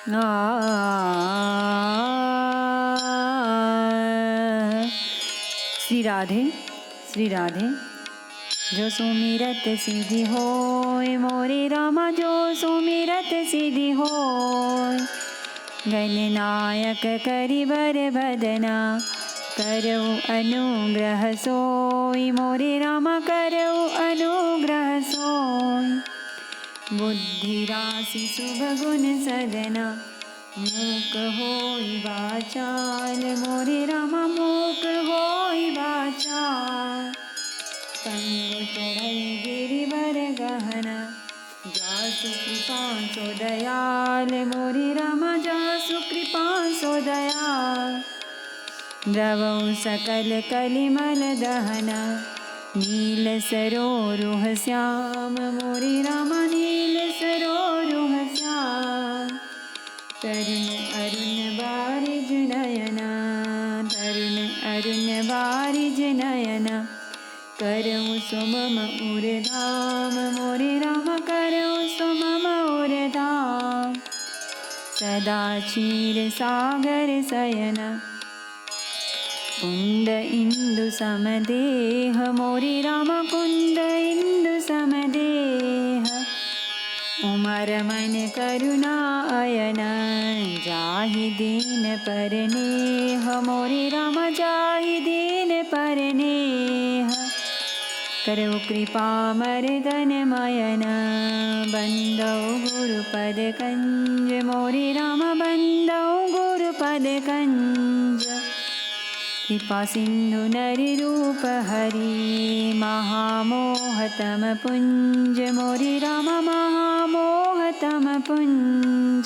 श्री राधे श्री राधे। जो सुमिरत सिद्धि होय मोरे रामा, जो सुमिरत सिद्धि होय। गणनायक करिबर बदना, करऊ अनुग्रह सोय मोरे रामा, करऊ अनुग्रह सोय। बुद्धि राशि शुभ गुण सदना, मूक होई वाचाल मोरे रामा, मूक होई वाचाल। पंगु चढ़ई गिरिवर गहना, जासु कृपा सो दयाल मोरे रामा, जासु कृपा सो दयाल। द्रवौ सकल कलिमल दहना, नील सरोरुह श्याम मोरे रामा, नील सरोरुह श्याम। तरुण अरुण बारिज नयना, तरुण अरुण बारिज नयना। करऊ सुमम उरधाम मोरे रामा, करऊ सुमम उरधाम। सदा क्षीर सागर शयना, कुंद इंदु समदेह मोरे रामा, कुंद इंदु समदेह। उमर मन करुणा अयन, जाहि दीन परनेह मोरे रामा, जाहि दीन परनेह। करऊ कृपा मर्दन मयन, बंदौ गुरुपद कंज मोरे रामा, बंदौ गुरुपद कंज। कृपा सिंधु नरि रूप हरि, महामोहतम पुंज मोरे रामा, महामोहतम पुंज।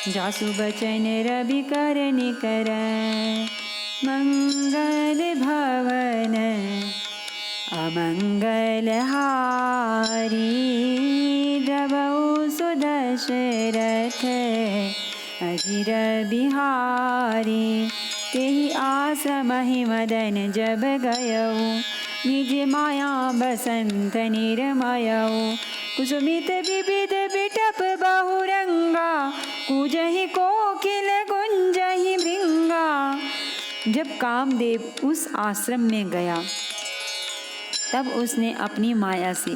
जासु बचन रवि कर निकर, मंगल भवन अमंगल हारी। द्रवौ सुदशरथ अजिर बिहारी, तेहि आश्रमहि मदन जब गयऊ। निज माया बसंत निर्मयऊ, कुसुमित विविध बिटप बहुरंगा। कूजहि कोकिल गुंजहि भृंगा। जब कामदेव उस आश्रम में गया, तब उसने अपनी माया से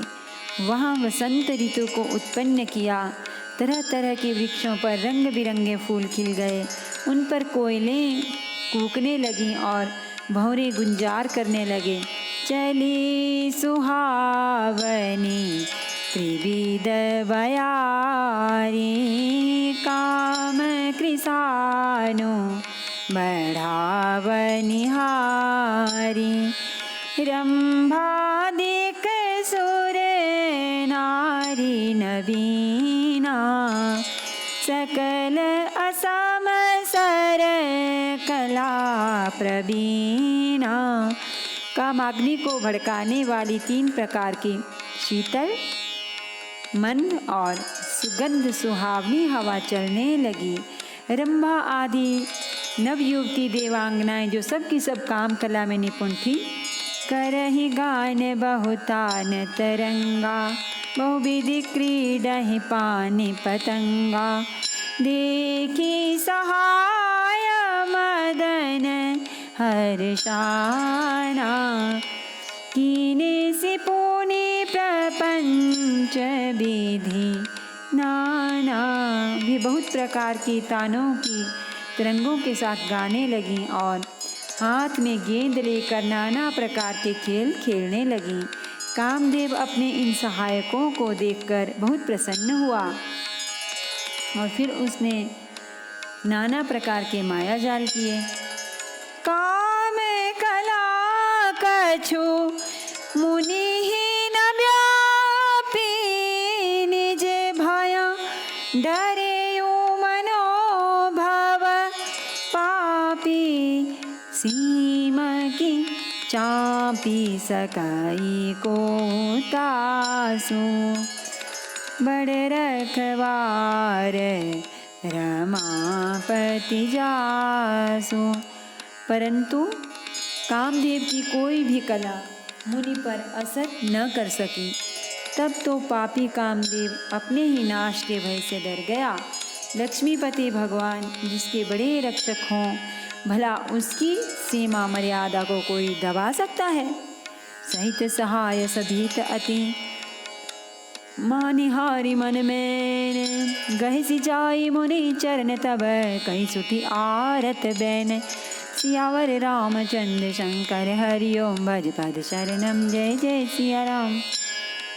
वहाँ वसंत ऋतु को उत्पन्न किया। तरह तरह के वृक्षों पर रंग बिरंगे फूल खिल गए, उन पर कोयलें कूकने लगीं और भंवरे गुंजार करने लगे। चली सुहावनी त्रिविध बयारी, काम कृसानु बढ़ावनिहारी। रंभादिक सुर नारी नवीना, सकल असम सर कला प्रवीणा। कामाग्नि को भड़काने वाली 3 प्रकार की शीतल, मंद और सुगंध सुहावनी हवा चलने लगी। रंभा आदि नवयुवती देवांगनाएं जो सब की सब काम कला में निपुण थी, करहि गान बहुतान तरंगा। बहुविधि क्रीडहि पानि पतंगा, देखी सहाय मदन हर्षाना। कीने से पुनि प्रपंच विधि नाना। भी बहुत प्रकार की तानों की तरंगों के साथ गाने लगी और हाथ में गेंद लेकर नाना प्रकार के खेल खेलने लगी। कामदेव अपने इन सहायकों को देखकर बहुत प्रसन्न हुआ और फिर उसने नाना प्रकार के माया जाल किए। काम कला कछु मुनि ही न व्यापी, निज भया डरे मनोभव पापी। सीमा की चापी सकाई को तासु, बड़ रखवार रमापति जासु। परंतु कामदेव की कोई भी कला मुनि पर असर न कर सकी। तब तो पापी कामदेव अपने ही नाश के भय से डर गया। लक्ष्मीपति भगवान जिसके बड़े रक्षक हों, भला उसकी सीमा मर्यादा को कोई दबा सकता है। सहित सहाय सभीत अति मानिहारी मन में, गह सिचाई मुनि चरण तब कहीं सुठी आरत बैन। सियावर रामचंद्र शंकर हरि ओम भज पद शरणम। जय जय सिया राम,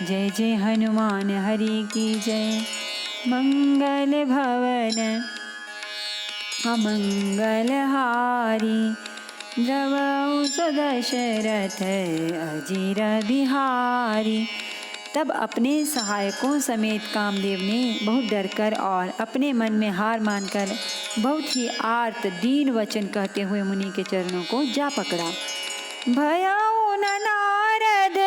जय जय हनुमान हरि की जय। मंगल भवन अमंगल हारी, द्रवहु दशरथ अजीर बिहारी। तब अपने सहायकों समेत कामदेव ने बहुत डरकर और अपने मन में हार मानकर बहुत ही आर्त दीन वचन कहते हुए मुनि के चरणों को जा पकड़ा। भयउ न नारद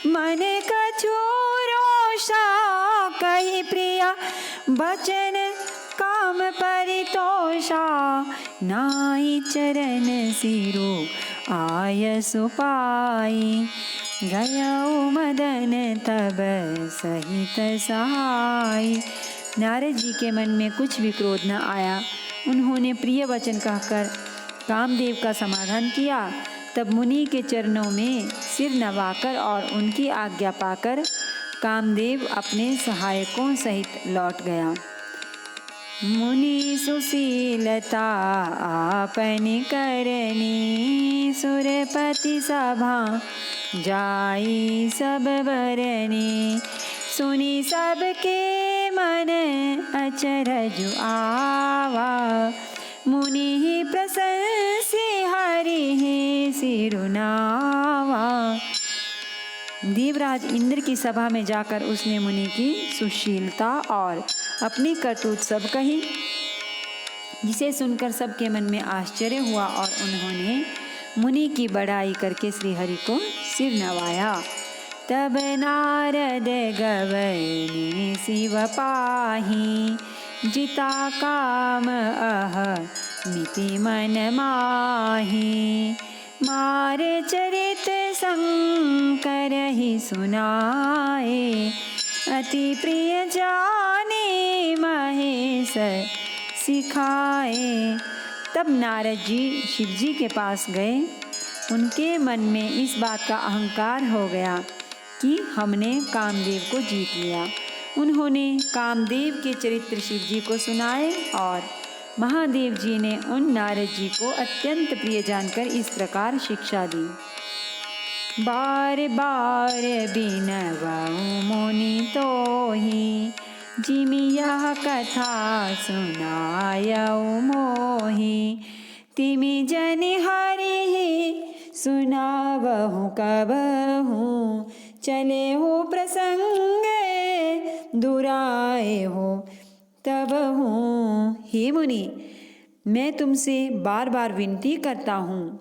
मन कछु रोषा, कहि प्रिया बचन काम परितोषा। नाहि चरण सिरु आयसु पाई, गयउ मदन तब सहित सहाय। नारद जी के मन में कुछ भी क्रोध न आया। उन्होंने प्रिय वचन कहकर कामदेव का समाधान किया। तब मुनि के चरणों में सिर नवाकर और उनकी आज्ञा पाकर कामदेव अपने सहायकों सहित लौट गया। मुनि सुशीलता आपन करनी, सुरपति सभा जाई सब बरनी। सुनी सबके मन अचरज आवा, मुनि ही प्रशंसी हरि ही सिरुनावा। देवराज इंद्र की सभा में जाकर उसने मुनि की सुशीलता और अपनी करतूत सब कही, जिसे सुनकर सबके मन में आश्चर्य हुआ और उन्होंने मुनि की बड़ाई करके श्री हरि को सिर नवाया। तब नारद गवने शिव पाही, जिता काम अह मिति मन माही। मार चरित शंकर ही सुनाए, अति प्रिय जाने महेश सिखाए। तब नारद जी शिव जी के पास गए। उनके मन में इस बात का अहंकार हो गया कि हमने कामदेव को जीत लिया। उन्होंने कामदेव के चरित्र शिव जी को सुनाए और महादेव जी ने उन नारद जी को अत्यंत प्रिय जानकर इस प्रकार शिक्षा दी। बार बार बिनवउ मुनि तोहि, जिमि यह कथा सुनायउ मोहि। तिमि जनि हरिहि सुनावहु कबहु, चले हो प्रसंग दुराए हो तबहु। हे मुनि, मैं तुमसे बार बार विनती करता हूँ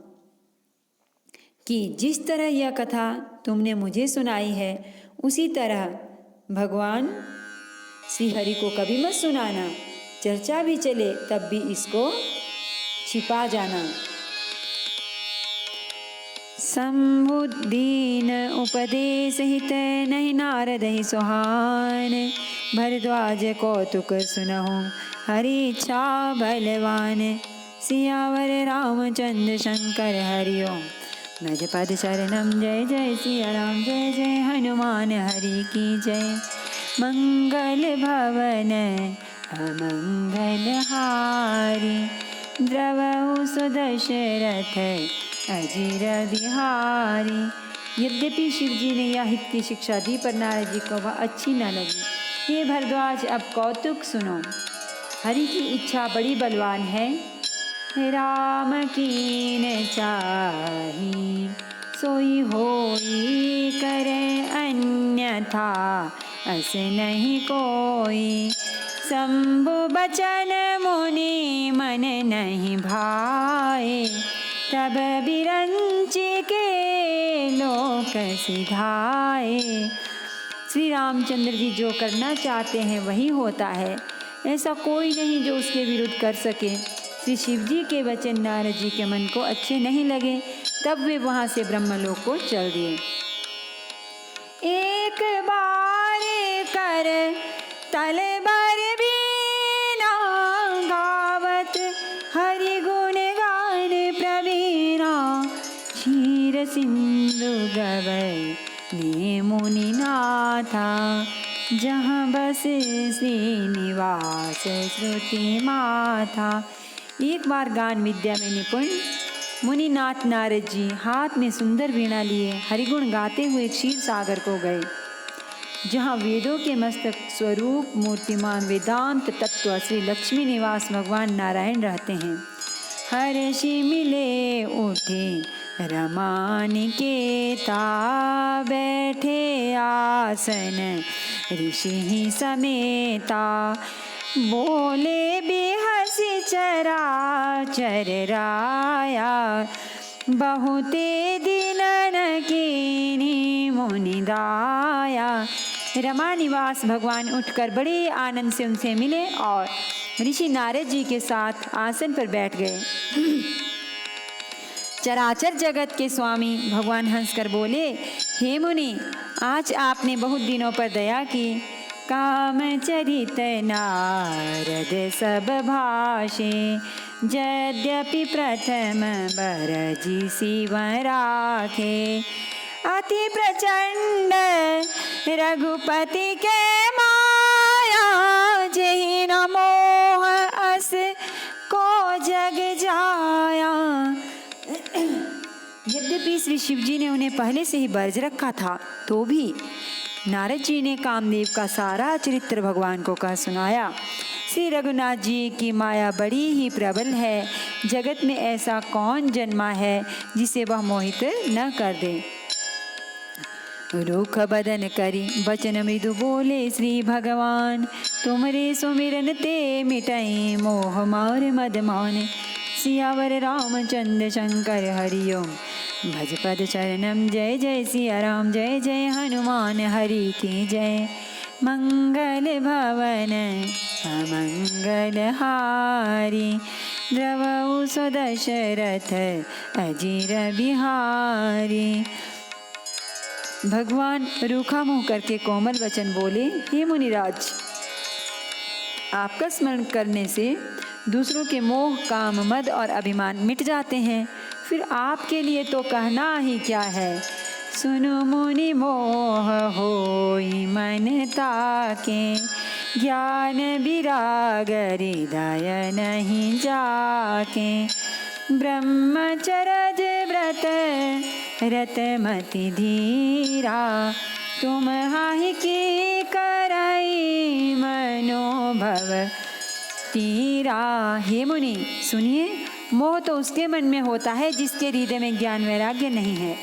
कि जिस तरह यह कथा तुमने मुझे सुनाई है उसी तरह भगवान श्री हरि को कभी मत सुनाना। चर्चा भी चले तब भी इसको छिपा जाना। संबुद्दीन उपदेश हित नहीं नारद ही सुहान। भरद्वाज कौतुक सुनहु हरि इच्छा बलवान। सियावर रामचंद्र शंकर हरि ओम भज पद शरणम। जय जय सिया राम, जय जय हनुमान हरि की जय। मंगल भवन अमंगल हारी, द्रवहु दशरथ अजीर बिहारी। यद्यपि शिव जी ने यह हित की शिक्षा दी पर नारद जी को वह अच्छी न लगी। हे भरद्वाज, अब कौतुक सुनो। हरि की इच्छा बड़ी बलवान है। राम कीन चाही सोई होई, करे अन्यथा अस नहीं कोई। शंभु बचन मुनि मन नहीं भाए, तब बिरंच के लोक सिधाए। श्री रामचंद्र जी जो करना चाहते हैं वही होता है, ऐसा कोई नहीं जो उसके विरुद्ध कर सके। श्री शिव जी के वचन नारद जी के मन को अच्छे नहीं लगे, तब वे वहां से ब्रह्मलोक को चल दिए। एक बार कर तलबर भी सिंधु गवै ने मुनिनाथा, जहाँ बस श्रीनिवास श्रुति माथा। एक बार गान विद्या में निपुण मुनिनाथ नारद जी हाथ में सुंदर वीणा लिए हरिगुण गाते हुए क्षीर सागर को गए, जहाँ वेदों के मस्तक स्वरूप मूर्तिमान वेदांत तत्व श्री लक्ष्मी निवास भगवान नारायण रहते हैं। हर्षि मिले उठे रमानिकेता, बैठे आसन ऋषि समेता, बोले बेहसी चराचर राया, बहुते दिनन कीनी मुनिदाया। रमा निवास भगवान उठकर बड़े आनंद से उनसे मिले और ऋषि नारद जी के साथ आसन पर बैठ गए। चराचर जगत के स्वामी भगवान हंसकर बोले, हे मुनि, आज आपने बहुत दिनों पर दया की। काम चरित नारद सब भाषे, यद्यपि प्रथम बरजी शिव राखे। अति प्रचंड रघुपति के माया, जेहि न मोह अस को जग जाया। यद्यपि श्री शिव जी ने उन्हें पहले से ही बरज रखा था, तो भी नारद जी ने कामदेव का सारा चरित्र भगवान को कह सुनाया। श्री रघुनाथ जी की माया बड़ी ही प्रबल है। जगत में ऐसा कौन जन्मा है जिसे वह मोहित न कर दे। रूख बदन करी बचन मृदु बोले श्री भगवान, तुमरे सुमिरन ते मिटई मोह मार मद मान। सियावर रामचंद्र शंकर हरिओम, भज पद चरणम। जय जय सिया राम, जय जय हनुमान हरि की जय। मंगल भवन अमंगल हारी, द्रवउ स्वदशरथ अजीर बिहारी। भगवान रूखा मुँह करके कोमल वचन बोले, हे मुनिराज, आपका स्मरण करने से दूसरों के मोह काम मद और अभिमान मिट जाते हैं। फिर आपके लिए तो कहना ही क्या है। सुनो मुनि मोह होई मन ताके, ज्ञान विराग हृदय नहीं जाके। ब्रह्मचर्य व्रत रतमति धीरा, तुम हाहि की कराई मनोभव तीरा। हे मुनि सुनिए, मोह तो उसके मन में होता है जिसके हृदय में ज्ञान वैराग्य नहीं है।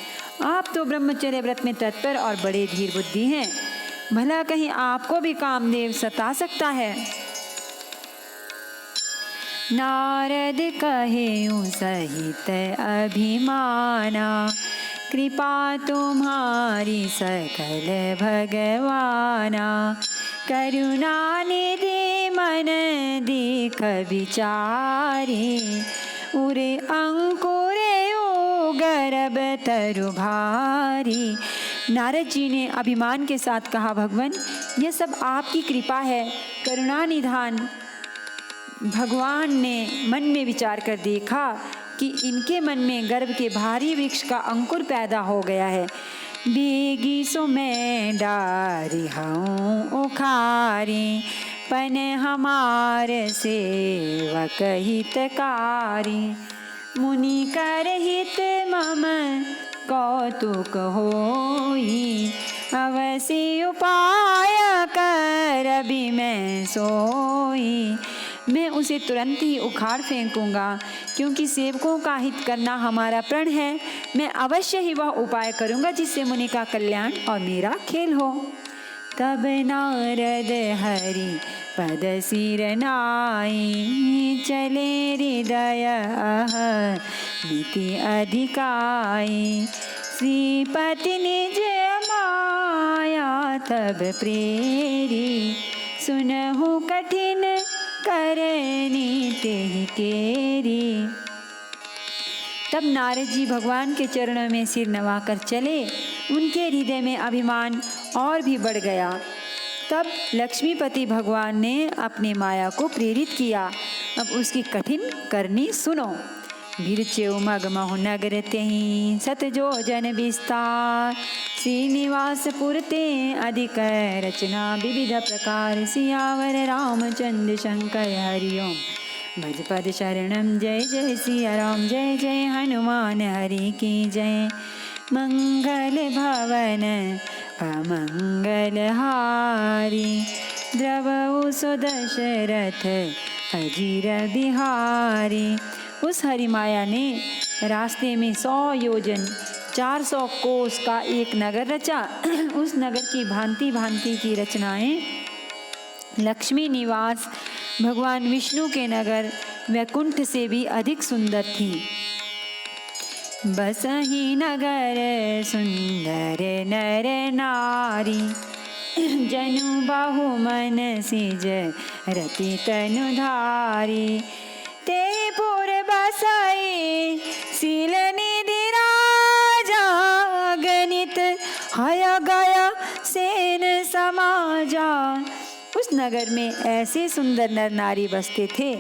आप तो ब्रह्मचर्य व्रत में तत्पर और बड़े धीर बुद्धि हैं, भला कहीं आपको भी कामदेव सता सकता है। नारद कहेउ सहित अभिमाना, कृपा तुम्हारी सकल भगवाना। करुणा निधि मन दीख विचारी, उरे अंकुरे गर्भ तरु भारी। नारद जी ने अभिमान के साथ कहा, भगवान यह सब आपकी कृपा है। करुणा निधान भगवान ने मन में विचार कर देखा कि इनके मन में गर्भ के भारी वृक्ष का अंकुर पैदा हो गया है। बेगी सो मैं डारी हूँ उखारी, पन हमार सेवक हितकारी। मुनि कर हित मम कौतुक होई, अवश्य उपाय कर अभी मैं सोई। मैं उसे तुरंत ही उखाड़ फेंकूंगा, क्योंकि सेवकों का हित करना हमारा प्रण है। मैं अवश्य ही वह उपाय करूंगा जिससे मुनि का कल्याण और मेरा खेल हो। तब नारद हरि पद सिर नाई, चले हृदय मिति अधिकाई। श्रीपति निज माया तब प्रेरी, सुनहु कठिन करनी तेहि केरी। तब नारद जी भगवान के चरणों में सिर नवाकर चले। उनके हृदय में अभिमान और भी बढ़ गया। तब लक्ष्मीपति भगवान ने अपनी माया को प्रेरित किया। अब उसकी कठिन करनी सुनो। बिरच्यो मगमहु नगर तेहि सत जो जन विस्तार। श्रीनिवासपुर ते अधिक रचना विविध प्रकार। सियावर रामचंद्र शंकर हरिओम भज पद शरणम। जय जय सिया राम जय जय हनुमान हरि की जय। मंगल भवन अमंगल हारी द्रवहु सो दशरथ अजीर बिहारी। उस हरि माया ने रास्ते में 100 योजन 400 कोस का एक नगर रचा। उस नगर की भांति भांति की रचनाएं लक्ष्मी निवास भगवान विष्णु के नगर वैकुंठ से भी अधिक सुंदर थी। बसहि नगर सुंदर नर नारी जनु बाहु मन सिज रति तनु धारी। ते पुर बसाई शील निधि राजा गणित हय गया सेन समाजा। उस नगर में ऐसे सुंदर नर नारी बसते थे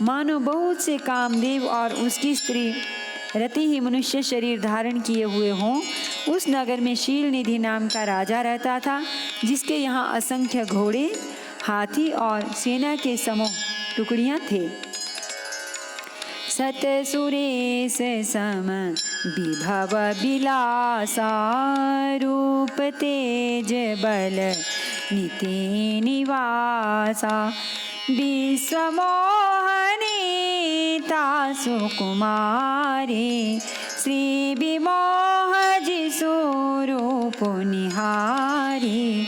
मानो बहुत से कामदेव और उसकी स्त्री रति ही मनुष्य शरीर धारण किए हुए हों। उस नगर में शील निधि नाम का राजा रहता था जिसके यहाँ असंख्य घोड़े हाथी और सेना के समूह टुकड़ियाँ थे। सत सुरेश सम विभव विलासा रूप तेज बल निति निवासा। विश्व मोहनी तासु कुमारी श्री विमोह जिसु रूप निहारी।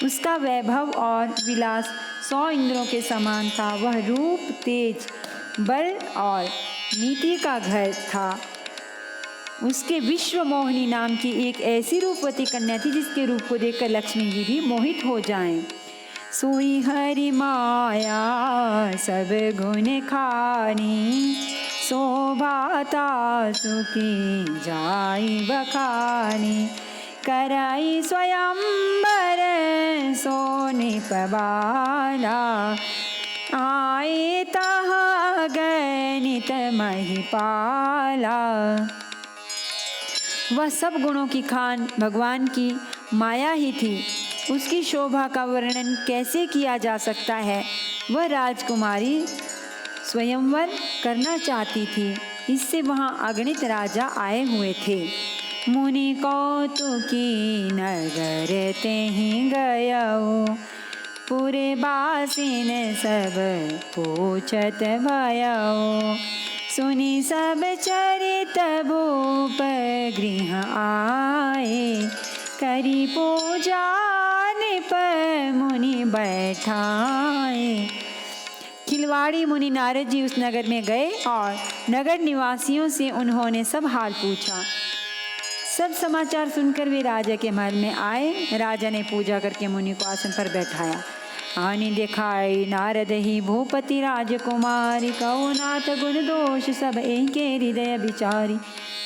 उसका वैभव और विलास 100 इंद्रों के समान था। वह रूप तेज बल और नीति का घर था। उसके विश्व मोहिनी नाम की एक ऐसी रूपवती कन्या थी जिसके रूप को देखकर लक्ष्मी जी भी मोहित हो जाएं। सोई हरि माया सब गुण खानी शोभाता सुखी जाई बखानी। कराई स्वयंवर सोने पबाला आए तहाँ गणित महिपाला। वह सब गुणों की खान भगवान की माया ही थी। उसकी शोभा का वर्णन कैसे किया जा सकता है। वह राजकुमारी स्वयंवर करना चाहती थी। इससे वहाँ अगणित राजा आए हुए थे। मुनि कौतुकी नगर तेहि गयो पूरे बासिन सब पूछत भयो। सुनी सब चरित भूप गृह आए करी पूजा निप मुनि बैठाए। खिलवाड़ी मुनि नारद जी उस नगर में गए और नगर निवासियों से उन्होंने सब हाल पूछा। सब समाचार सुनकर वे राजा के महल में आए। राजा ने पूजा करके मुनि को आसन पर बैठाया। आनी दिखाई नारद ही भूपति राजकुमारी कहो नाथ गुण दोष सब एके हृदय विचारी।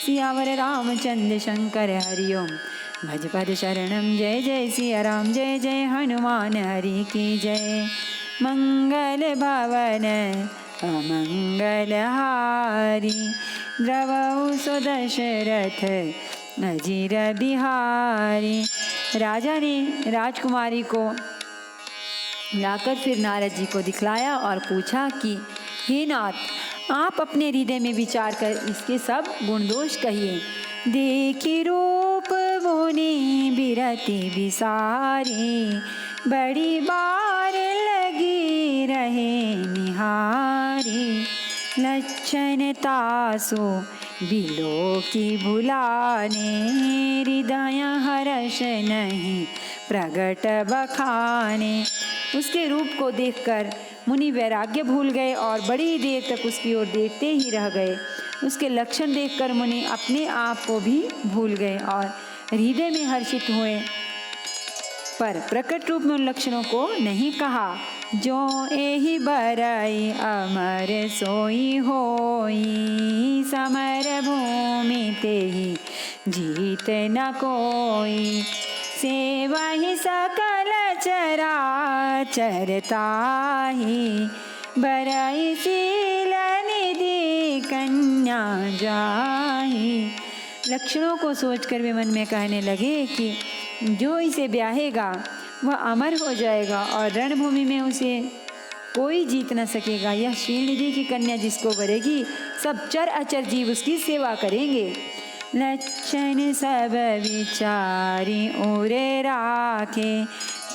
सियावर रामचंद्र शंकर हरिओम भज पद शरणम। जय जय सिया राम जय जय हनुमान हरि की जय। मंगल भवन अमंगल हारी द्रवहु सो दशरथ अजीर बिहारी। राजा ने राजकुमारी को लाकर फिर नारद जी को दिखलाया और पूछा कि हे नाथ आप अपने हृदय में विचार कर इसके सब गुण दोष कहिए। देखी रूप मुनि बिरति बिसारी बड़ी बार लगी रहे निहारी। लक्षण तासो बिलो की भुलाने हृदय हर्ष नहीं प्रगट बखाने। उसके रूप को देखकर मुनि वैराग्य भूल गए और बड़ी देर तक उसकी ओर देखते ही रह गए। उसके लक्षण देखकर मुनि अपने आप को भी भूल गए और हृदय में हर्षित हुए, पर प्रकट रूप में उन लक्षणों को नहीं कहा। जो एहि बरई अमर सोई होई समर भूमि तेहि जीत न कोई। सेवहि सकल चराचर ताहि बरई शील निधि कन्या जाहि। लक्षणों को सोचकर वे मन में कहने लगे कि जो इसे ब्याहेगा वह अमर हो जाएगा और रणभूमि में उसे कोई जीत न सकेगा। यह श्रीनिधि की कन्या जिसको वरेगी सब चर अचर जीव उसकी सेवा करेंगे। लक्षण सब विचारी उरे राखे,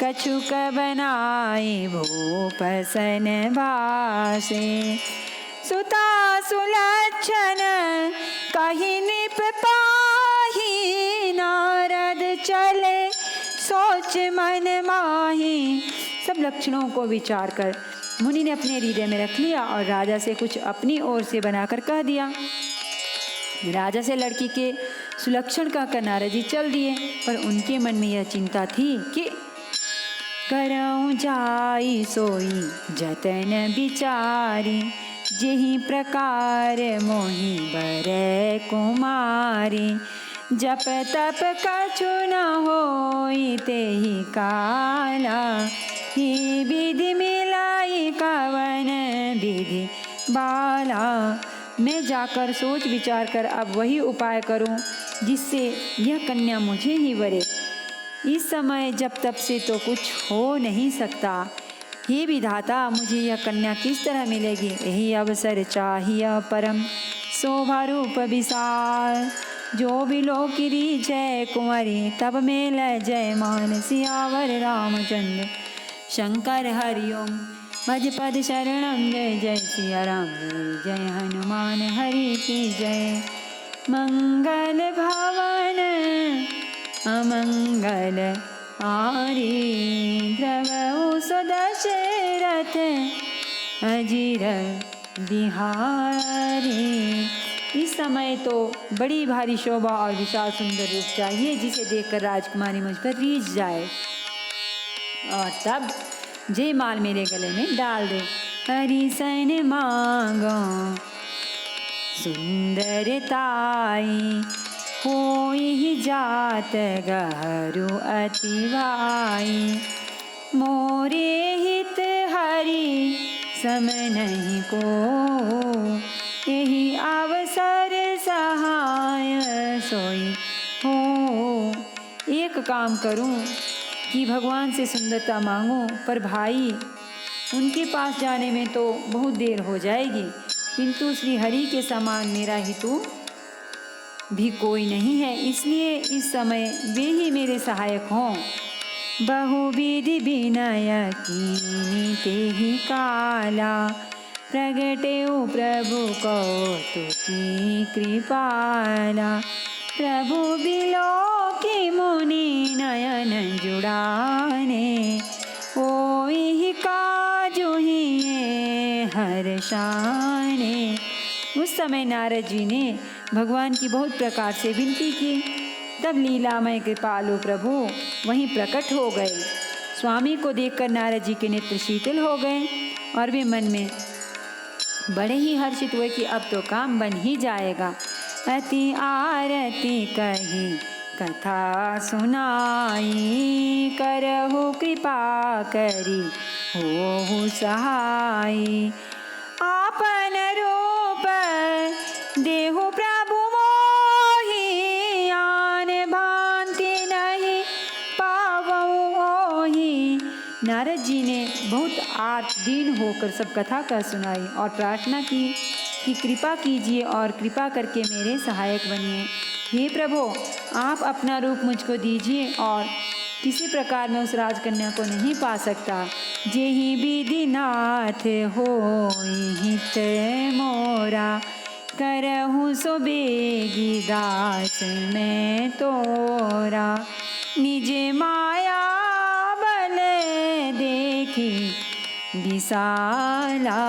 कछुक बनाए भूप सन बासे। सुता सुलक्षण कहि निप पाहि, नारद चले सोच मन माही। सब लक्षणों को विचार कर मुनि ने अपने हृदय में रख लिया और राजा से कुछ अपनी ओर से बनाकर कह दिया। राजा से लड़की के सुलक्षण कहकर नारद जी चल दिए, पर उनके मन में यह चिंता थी कि करऊं जाई सोई जतन बिचारी, जेहि प्रकार मोहि बरै कुमारी। जप तप कछु न होई तेहि काला, ही विधि मिलाई कवन विधि बाला। मैं जाकर सोच विचार कर अब वही उपाय करूं जिससे यह कन्या मुझे ही वरे। इस समय जब तब से तो कुछ हो नहीं सकता। हे विधाता, मुझे यह कन्या किस तरह मिलेगी? यही अवसर चाहिए परम शोभा रूप विशाल। जो बिलो किरी जय कुंवरी, तब मेल जय मान। सियावर रामचंद्र शंकर हरिओम, भज पद शरणम जय जय सिया राम, जय जय हनुमान हरि की जय। मंगल भवन अमंगल हारी, द्रवहु सदशरथ अजीर बिहारी। इस समय तो बड़ी भारी शोभा और विशाल सुंदर रूप चाहिए जिसे देखकर राजकुमारी मुझ पर रीझ जाए और तब जयमाल मेरे गले में डाल दे। हरि सन मांगो सुंदरताई, होई जात गहरू अतिवाई। मोरे हित हरि सम नहीं को, यही अवसर सहाय सोई हो। एक काम करूं कि भगवान से सुंदरता मांगूं, पर भाई उनके पास जाने में तो बहुत देर हो जाएगी, किंतु श्री हरि के समान मेरा हितु भी कोई नहीं है, इसलिए इस समय वे ही मेरे सहायक हों। बहुविधि विनय कीनी तेहि काला, प्रगटेउ प्रभु कौतुकी कृपाला। प्रभु बिलोकी मुनि नयन जुड़ाने, ओहि काजु हिये हर्षाने। उस समय नारद जी ने भगवान की बहुत प्रकार से विनती की। तब लीलामय कृपालु प्रभु वहीं प्रकट हो गए। स्वामी को देखकर नारद जी के नेत्र शीतल हो गए और वे मन में बड़े ही हर्षित हुए कि अब तो काम बन ही जाएगा। अति आरती कही कथा सुनाई, करहु कृपा करी होहु सहाई। आपन रूप देहु प्रभु मोहि, आन भांति नहीं पावऊ ओहि। नारद जी ने बहुत आर्त दीन होकर सब कथा कर सुनाई और प्रार्थना की कि कृपा कीजिए और कृपा करके मेरे सहायक बनिए। हे प्रभु, आप अपना रूप मुझको दीजिए और किसी प्रकार मैं उस राजकन्या को नहीं पा सकता। जेहि विधि नाथ होई हित मोरा, करहु सो बेगी दास मैं तोरा। निज माया बल देखी विशाला,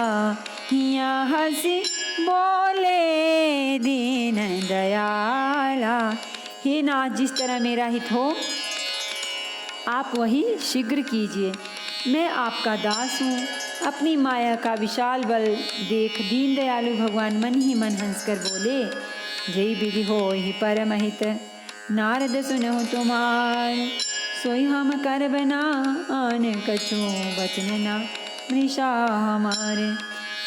हिया हंसी बोले दीन दयाला। हे नाथ, जिस तरह मेरा हित हो आप वही शीघ्र कीजिए। मैं आपका दास हूँ। अपनी माया का विशाल बल देख दीन दयालु भगवान मन ही मन हंसकर बोले, जय विधि होहि परम हित, नारद सुनहु तुम्हार। सोई हम करब ना आन कछु वचन ना, मृषा हमारे।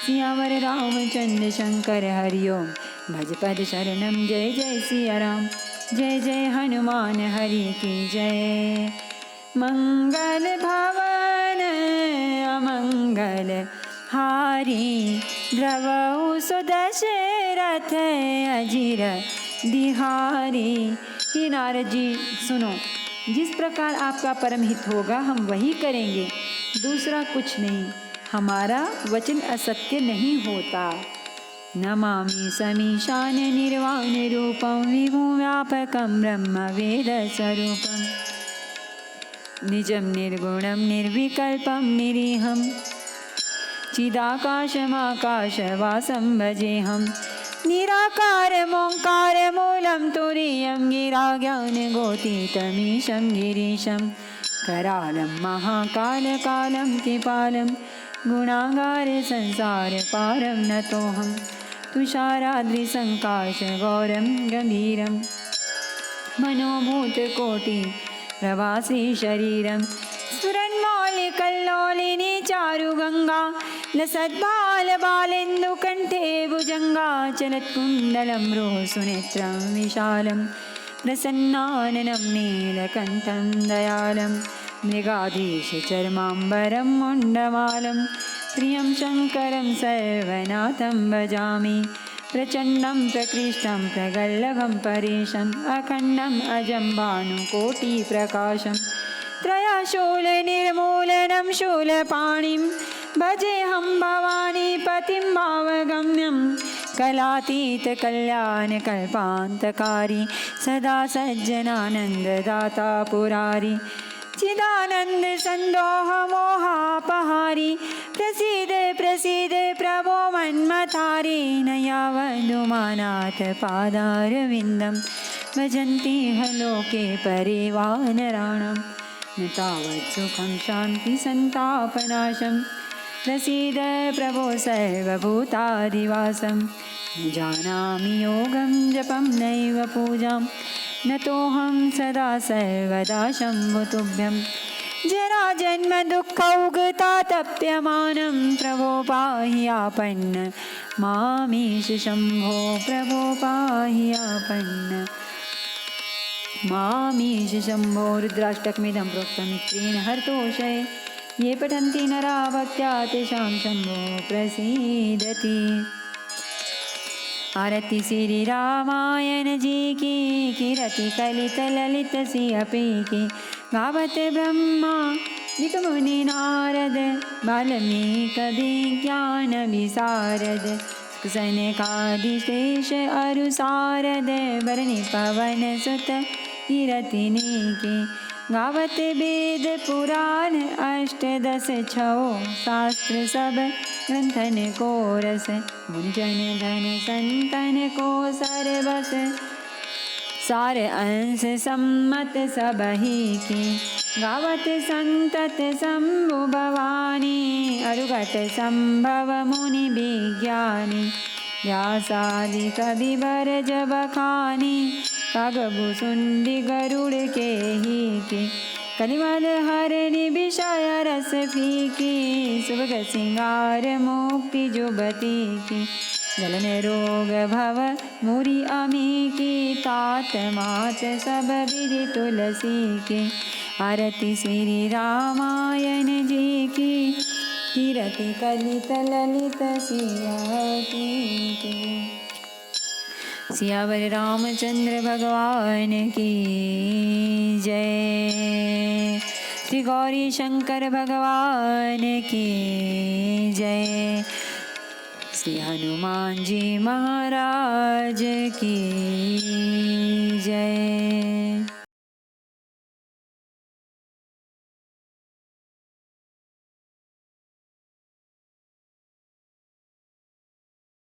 सियावर रामचंद्र शंकर हरिओम। भज पद शरणम जय जय सिया राम। जय जय हनुमान हरि की जय। मंगल भवन अमंगल हारी, द्रवहु सुदशरथ अजिर बिहारी। हे नारद जी सुनो, जिस प्रकार आपका परम हित होगा हम वही करेंगे, दूसरा कुछ नहीं। हमारा वचन असत्य नहीं होता। नमामि समीशान निर्वाण रूपम, विभुं व्यापकं ब्रह्म वेद स्वरूपम। निजं निर्गुणं निर्विकल्पं निरीहं, चिदाकाशमाकाशवासं भजेऽहं। निराकारमोङ्कार मूलं तुरीयं, गिराज्ञानगोतीतमीशं गिरीशं। करालं महाकालकालं कृपालं, गुणागार संसारपारं नतोऽहं। तुषाराद्रिसङ्काशगौरं गम्भीरं, मनोभूतकोटि प्रवासी शरीरं। स्फुरन्मौलिकल्लोलिनी चारुगङ्गा, लसद्बालबालेन्दुकण्ठे भुजङ्गा। चलत्कुण्डलं रोसुनेत्रं विशालं, प्रसन्नाननं नीलकण्ठं दयालं। मृगाधीशचर्माम्बरं मुण्डमालं, प्रियं शङ्करं सर्वनाथं भजामि। प्रचण्डं प्रकृष्टं प्रगल्भं परेशम्, अखण्डम् अजं भानुकोटिप्रकाशम्। त्रयशूलनिर्मूलनं शूलपाणिं, भजेऽहं भवानीपतिं भावगम्यं। कलातीतकल्याणकल्पान्तकारी, सदा सज्जनानन्ददाता पुरारी। चिदानन्दसन्दोहमोहापहारी, प्रसीद प्रसीद प्रभो मन्मथारी। न यावदुमानाथ पादारविन्दं, भजन्ति ह लोके परिवानराणां। न तावत् सुखं शान्तिसन्तापनाशं, प्रसीद प्रभो सर्वभूतादिवासं। न जानामि योगं जपं नैव पूजां, नतोऽहं सदा सर्वदा शम्भो तुभ्यं। जराजन्मदुःखौघतातप्यमानं, प्रभो पाहि आपन्न मामीश शम्भो। प्रभो पाहि आपन्न मामीश शम्भो। रुद्राष्टकमिदं प्रोक्तं मित्रेण हर्तोषये, ये पठन्ति नरा भक्त्या तेषां शम्भो प्रसीदति। आरती श्री रामायण जी की, कीरति कलित ललित सियपी की। गावत ब्रह्मा दिक मुनि नारद, वाल्मीकि विज्ञान विशारद। सनकादिशेष अरु सारद, बरनि पवन सुत कीरति नेकी। गावत वेद पुराण अष्टदश छौ, शास्त्र सब ग्रंथन को रस। मुनिजन धन संतन को सरबस, सार अंश सम्मत सबही की। गावत संतत शंभु भवानी, अरुगत संभव मुनि विज्ञानी। व्यासादि कवि बर जब खानी, कागभूषुंडी गरुड़ के ही की। कलिमल हरनि विषय रस फीकी, सुभग सिंगार मुक्ति जुबती की। गलन रोग भव मुरि अमी की, तात मात सब विधि तुलसी की। आरती श्री रामायण जी की, कीरति कलित ललित सियाती की। सियावर रामचंद्र भगवान की जय। श्री गौरी शंकर भगवान की जय। श्री हनुमान जी महाराज की जय।